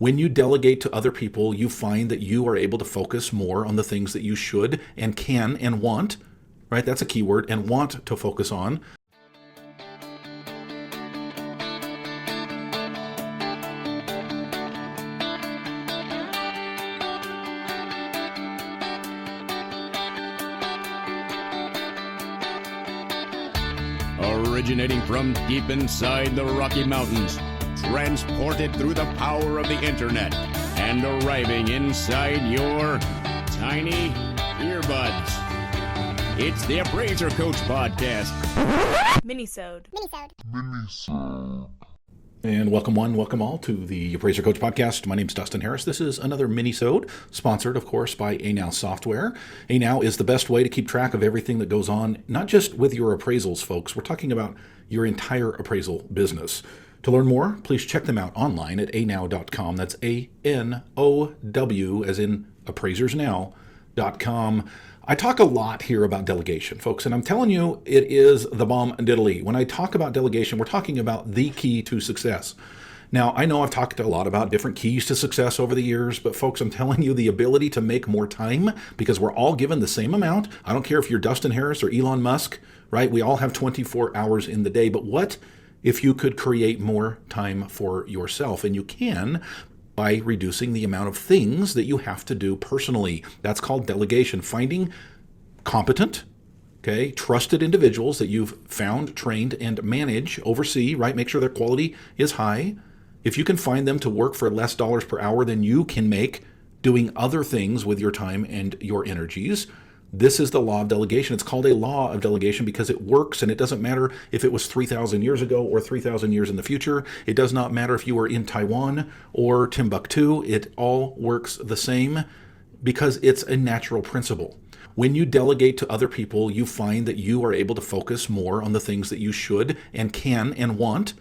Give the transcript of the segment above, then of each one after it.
When you delegate to other people, you find that you are able to focus more on the things that you should and can and want, right? That's a key word, and want to focus on. Originating from deep inside the Rocky Mountains, transported through the power of the internet, and arriving inside your tiny earbuds. It's the Appraiser Coach Podcast. Minisode. And welcome all to the Appraiser Coach Podcast. My name's Dustin Harris. This is another mini-sode, sponsored, of course, by ANow Software. ANow is the best way to keep track of everything that goes on, not just with your appraisals, folks. We're talking about your entire appraisal business. To learn more, please check them out online at anow.com. That's A-N-O-W, as in appraisersnow.com. I talk a lot here about delegation, folks, and I'm telling you, it is the bomb diddly. When I talk about delegation, we're talking about the key to success. Now, I know I've talked a lot about different keys to success over the years, but folks, I'm telling you, the ability to make more time, because we're all given the same amount. I don't care if you're Dustin Harris or Elon Musk, right? We all have 24 hours in the day, but what if you could create more time for yourself? And you can by reducing the amount of things that you have to do personally. That's called delegation. Finding competent, trusted individuals that you've found, trained, and oversee, right? Make sure their quality is high. If you can find them to work for less dollars per hour than you can make doing other things with your time and your energies, this is the law of delegation. It's called a law of delegation because it works, and it doesn't matter if it was 3,000 years ago or 3,000 years in the future. It does not matter if you were in Taiwan or Timbuktu. It all works the same because it's a natural principle. When you delegate to other people, you find that you are able to focus more on the things that you should and can and want,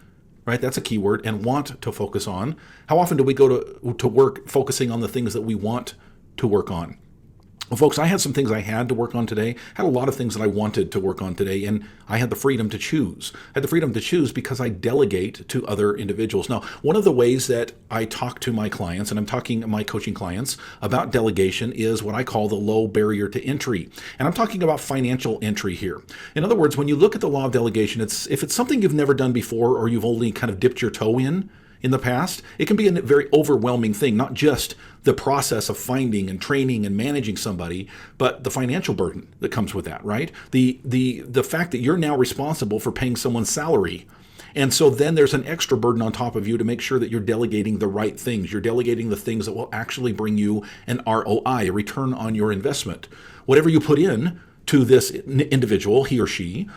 right? That's a key word, and want to focus on. How often do we go to work focusing on the things that we want to work on? Well, folks, I had some things I had to work on today. I had a lot of things that I wanted to work on today, and I had the freedom to choose. I had the freedom to choose because I delegate to other individuals. Now, one of the ways that I talk to my clients, and I'm talking to my coaching clients about delegation, is what I call the low barrier to entry. And I'm talking about financial entry here. In other words, when you look at the law of delegation, if it's something you've never done before or you've only kind of dipped your toe in the past, it can be a very overwhelming thing, not just the process of finding and training and managing somebody, but the financial burden that comes with that, right? The fact that you're now responsible for paying someone's salary. And so then there's an extra burden on top of you to make sure that you're delegating the right things. You're delegating the things that will actually bring you an ROI, a return on your investment. Whatever you put in to this individual, he or she,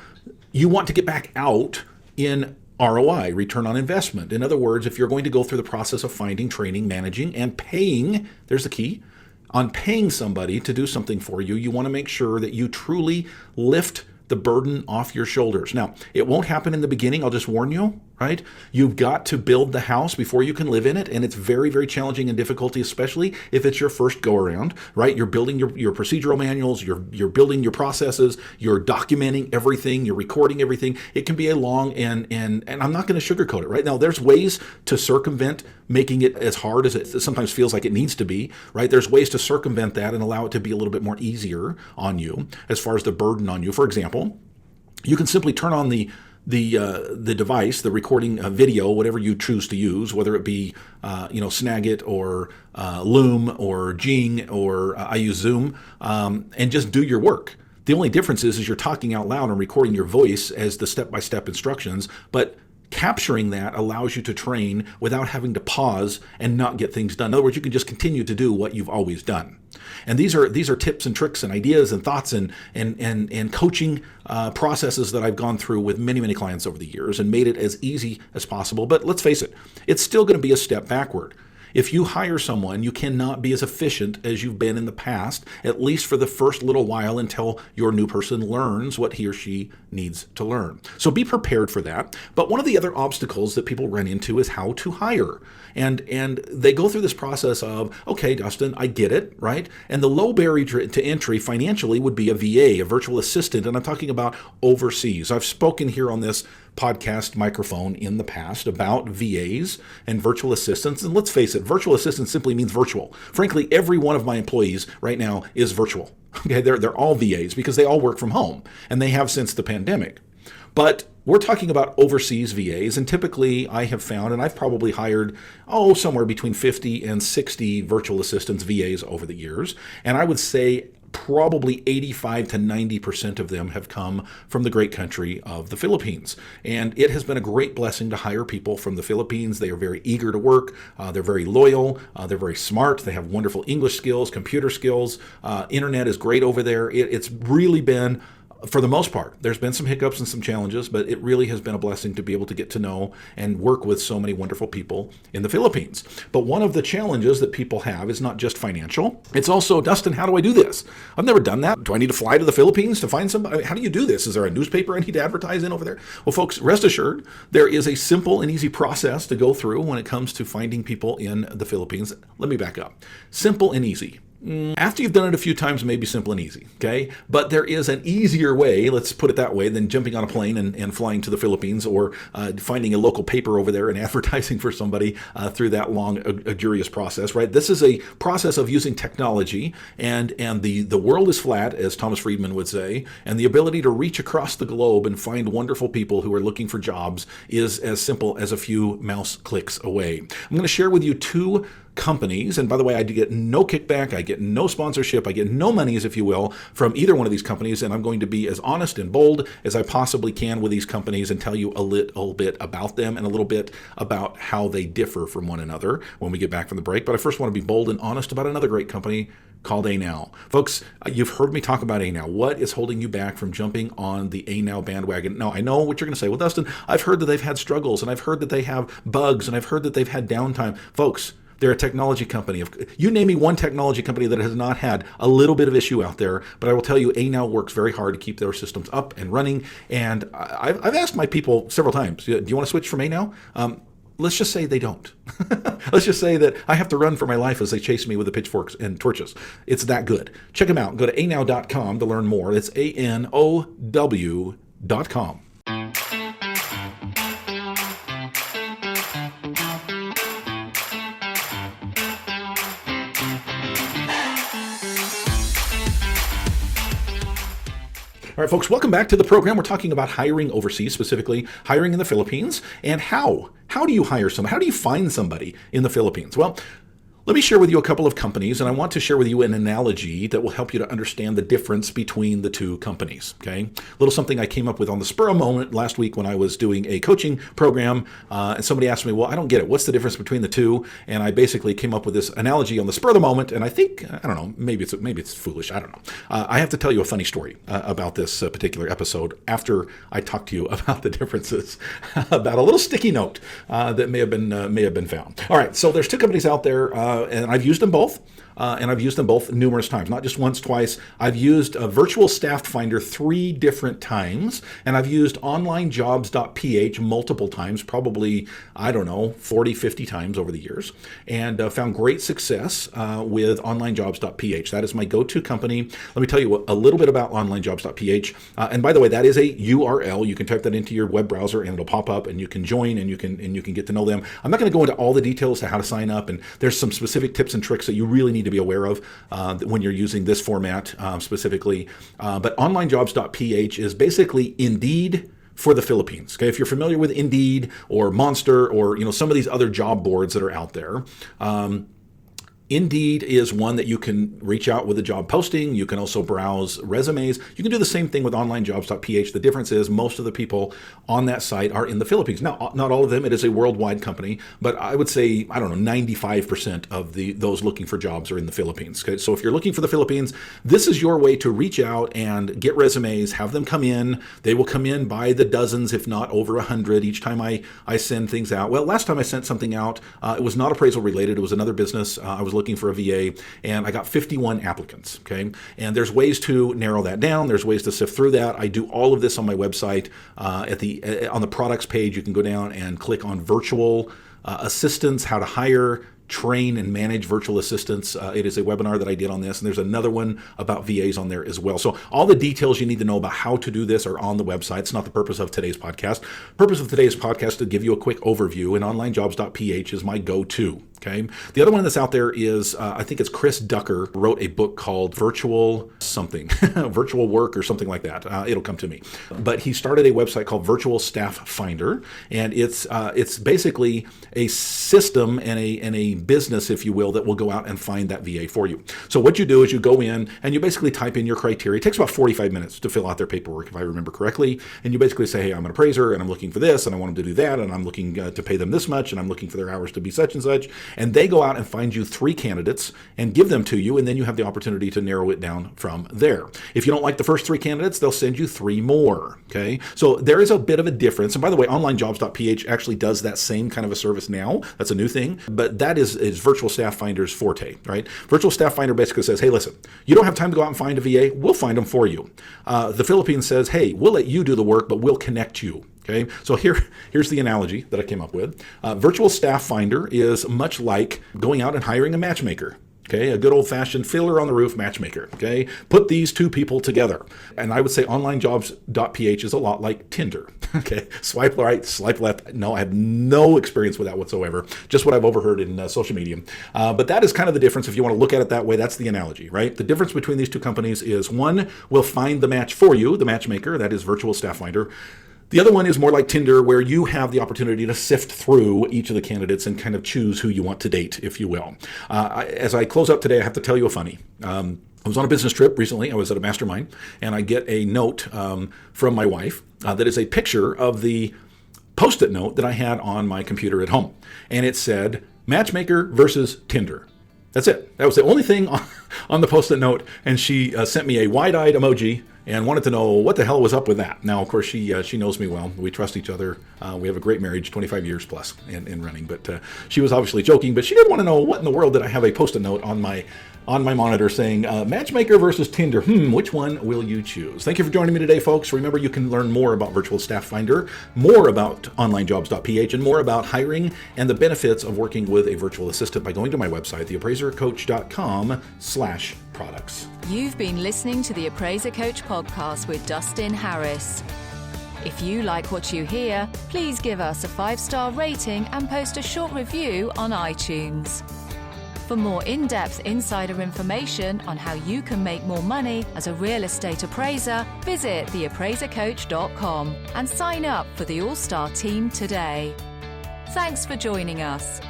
you want to get back out in ROI, return on investment. In other words, if you're going to go through the process of finding, training, managing, and paying, there's the key, on paying somebody to do something for you, you want to make sure that you truly lift the burden off your shoulders. Now, it won't happen in the beginning, I'll just warn you, right? You've got to build the house before you can live in it, and it's very, very challenging and difficult, especially if it's your first go around, right? You're building your procedural manuals, you're building your processes, you're documenting everything, you're recording everything. It can be a long and I'm not going to sugarcoat it, right? Now, there's ways to circumvent making it as hard as it sometimes feels like it needs to be, right? There's ways to circumvent that and allow it to be a little bit more easier on you as far as the burden on you. For example, you can simply turn on the device, the recording video, whatever you choose to use, whether it be Snagit or Loom or Jing or I use Zoom, and just do your work. The only difference is you're talking out loud and recording your voice as the step-by-step instructions, but capturing that allows you to train without having to pause and not get things done. In other words, you can just continue to do what you've always done. And these are tips and tricks and ideas and thoughts and coaching processes that I've gone through with many, many clients over the years and made it as easy as possible. But let's face it, it's still going to be a step backward. If you hire someone, you cannot be as efficient as you've been in the past, at least for the first little while until your new person learns what he or she needs to learn. So be prepared for that. But one of the other obstacles that people run into is how to hire. And they go through this process of, okay, Dustin, I get it, right? And the low barrier to entry financially would be a VA, a virtual assistant, and I'm talking about overseas. I've spoken here on this podcast microphone in the past about VAs and virtual assistants. And let's face it, virtual assistant simply means virtual. Frankly, every one of my employees right now is virtual. Okay, they're all VAs because they all work from home, and they have since the pandemic. But we're talking about overseas VAs, and typically I have found, and I've probably hired, somewhere between 50 and 60 virtual assistants, VAs, over the years. And I would say probably 85 to 90% of them have come from the great country of the Philippines. And it has been a great blessing to hire people from the Philippines. They are very eager to work. They're very loyal. They're very smart. They have wonderful English skills, computer skills. Internet is great over there. It's really been, for the most part, there's been some hiccups and some challenges, but it really has been a blessing to be able to get to know and work with so many wonderful people in the Philippines. But one of the challenges that people have is not just financial. It's also, Dustin, how do I do this? I've never done that. Do I need to fly to the Philippines to find somebody? How do you do this? Is there a newspaper I need to advertise in over there? Well, folks, rest assured, there is a simple and easy process to go through when it comes to finding people in the Philippines. Let me back up. Simple and easy. After you've done it a few times, it may be simple and easy, okay? But there is an easier way, let's put it that way, than jumping on a plane and flying to the Philippines, or finding a local paper over there and advertising for somebody through that long, arduous process, right? This is a process of using technology, and the world is flat, as Thomas Friedman would say, and the ability to reach across the globe and find wonderful people who are looking for jobs is as simple as a few mouse clicks away. I'm going to share with you two companies, and by the way, I get no kickback, I get no sponsorship, I get no monies, if you will, from either one of these companies, and I'm going to be as honest and bold as I possibly can with these companies and tell you a little bit about them and a little bit about how they differ from one another when we get back from the break. But I first want to be bold and honest about another great company called ANow. Folks, you've heard me talk about ANow. What is holding you back from jumping on the ANow bandwagon? Now, I know what you're going to say. Well, Dustin, I've heard that they've had struggles, and I've heard that they have bugs, and I've heard that they've had downtime. Folks, they're a technology company. You name me one technology company that has not had a little bit of issue out there, but I will tell you, ANow works very hard to keep their systems up and running. And I've asked my people several times, do you want to switch from ANow? Let's just say they don't. Let's just say that I have to run for my life as they chase me with the pitchforks and torches. It's that good. Check them out. Go to anow.com to learn more. It's ANOW.com. All right, folks, welcome back to the program. We're talking about hiring overseas, specifically hiring in the Philippines, and how. How do you hire someone? How do you find somebody in the Philippines? Well, let me share with you a couple of companies, and I want to share with you an analogy that will help you to understand the difference between the two companies, okay? A little something I came up with on the spur of the moment last week when I was doing a coaching program, and somebody asked me, well, I don't get it. What's the difference between the two? And I basically came up with this analogy on the spur of the moment, and I think, I don't know, maybe it's foolish. I don't know. I have to tell you a funny story about this particular episode after I talk to you about the differences, about a little sticky note that may have been found. All right, so there's two companies out there, and I've used them both. And I've used them both numerous times, not just once, twice. I've used a virtual staff finder 3 different times, and I've used Onlinejobs.ph multiple times, probably, 40, 50 times over the years, and found great success with Onlinejobs.ph. That is my go-to company. Let me tell you a little bit about Onlinejobs.ph. And by the way, that is a URL. You can type that into your web browser, and it'll pop up, and you can join, and you can get to know them. I'm not going to go into all the details to how to sign up, and there's some specific tips and tricks that you really need to be aware of when you're using this format specifically. But Onlinejobs.ph is basically Indeed for the Philippines. Okay, if you're familiar with Indeed or Monster or some of these other job boards that are out there. Indeed is one that you can reach out with a job posting. You can also browse resumes. You can do the same thing with Onlinejobs.ph. The difference is most of the people on that site are in the Philippines. Now, not all of them. It is a worldwide company, but I would say, 95% of those looking for jobs are in the Philippines. Okay? So if you're looking for the Philippines, this is your way to reach out and get resumes, have them come in. They will come in by the dozens, if not over 100 each time I send things out. Well, last time I sent something out, it was not appraisal related. It was another business. I was looking for a VA, and I got 51 applicants, okay? And there's ways to narrow that down. There's ways to sift through that. I do all of this on my website. On the products page, you can go down and click on virtual assistants, how to hire, train and manage virtual assistants. It is a webinar that I did on this, and there's another one about VAs on there as well. So all the details you need to know about how to do this are on the website. It's not the purpose of today's podcast. Purpose of today's podcast is to give you a quick overview, and Onlinejobs.ph is my go-to. Okay. The other one that's out there is, I think it's Chris Ducker wrote a book called Virtual something, Virtual Work or something like that. It'll come to me. But he started a website called Virtual Staff Finder, and it's basically a system and a business, if you will, that will go out and find that VA for you. So what you do is you go in and you basically type in your criteria. It takes about 45 minutes to fill out their paperwork, if I remember correctly. And you basically say, hey, I'm an appraiser and I'm looking for this and I want them to do that and I'm looking to pay them this much and I'm looking for their hours to be such and such. And they go out and find you 3 candidates and give them to you, and then you have the opportunity to narrow it down from there. If you don't like the first 3 candidates, they'll send you 3 more. Okay, so there is a bit of a difference. And by the way, Onlinejobs.ph actually does that same kind of a service now. That's a new thing, but that is Virtual Staff Finder's forte, right? Virtual Staff Finder basically says, hey, listen, you don't have time to go out and find a VA. We'll find them for you. The Philippines says, hey, we'll let you do the work, but we'll connect you. Okay, so here's the analogy that I came up with. Virtual Staff Finder is much like going out and hiring a matchmaker. Okay, a good old-fashioned fiddler on the roof matchmaker. Okay, put these 2 people together. And I would say Onlinejobs.ph is a lot like Tinder. Okay, swipe right, swipe left. No, I have no experience with that whatsoever. Just what I've overheard in social media. But that is kind of the difference. If you want to look at it that way, that's the analogy, right? The difference between these 2 companies is one will find the match for you, the matchmaker, that is Virtual Staff Finder. The other one is more like Tinder, where you have the opportunity to sift through each of the candidates and kind of choose who you want to date, if you will. As I close out today, I have to tell you a funny. I was on a business trip recently. I was at a mastermind, and I get a note from my wife that is a picture of the Post-it note that I had on my computer at home. And it said, Matchmaker versus Tinder. That's it. That was the only thing on the Post-it note, and she sent me a wide-eyed emoji and wanted to know what the hell was up with that. Now, of course, she knows me well. We trust each other. We have a great marriage, 25 years plus in running. But she was obviously joking, but she did want to know what in the world did I have a Post-it note on my monitor saying, Matchmaker versus Tinder. Which one will you choose? Thank you for joining me today, folks. Remember, you can learn more about Virtual Staff Finder, more about Onlinejobs.ph, and more about hiring and the benefits of working with a virtual assistant by going to my website, theappraisercoach.com/products. You've been listening to the Appraiser Coach podcast with Dustin Harris. If you like what you hear, please give us a 5-star rating and post a short review on iTunes. For more in-depth insider information on how you can make more money as a real estate appraiser, visit theappraisercoach.com and sign up for the All-Star team today. Thanks for joining us.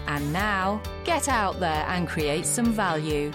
And now, get out there and create some value.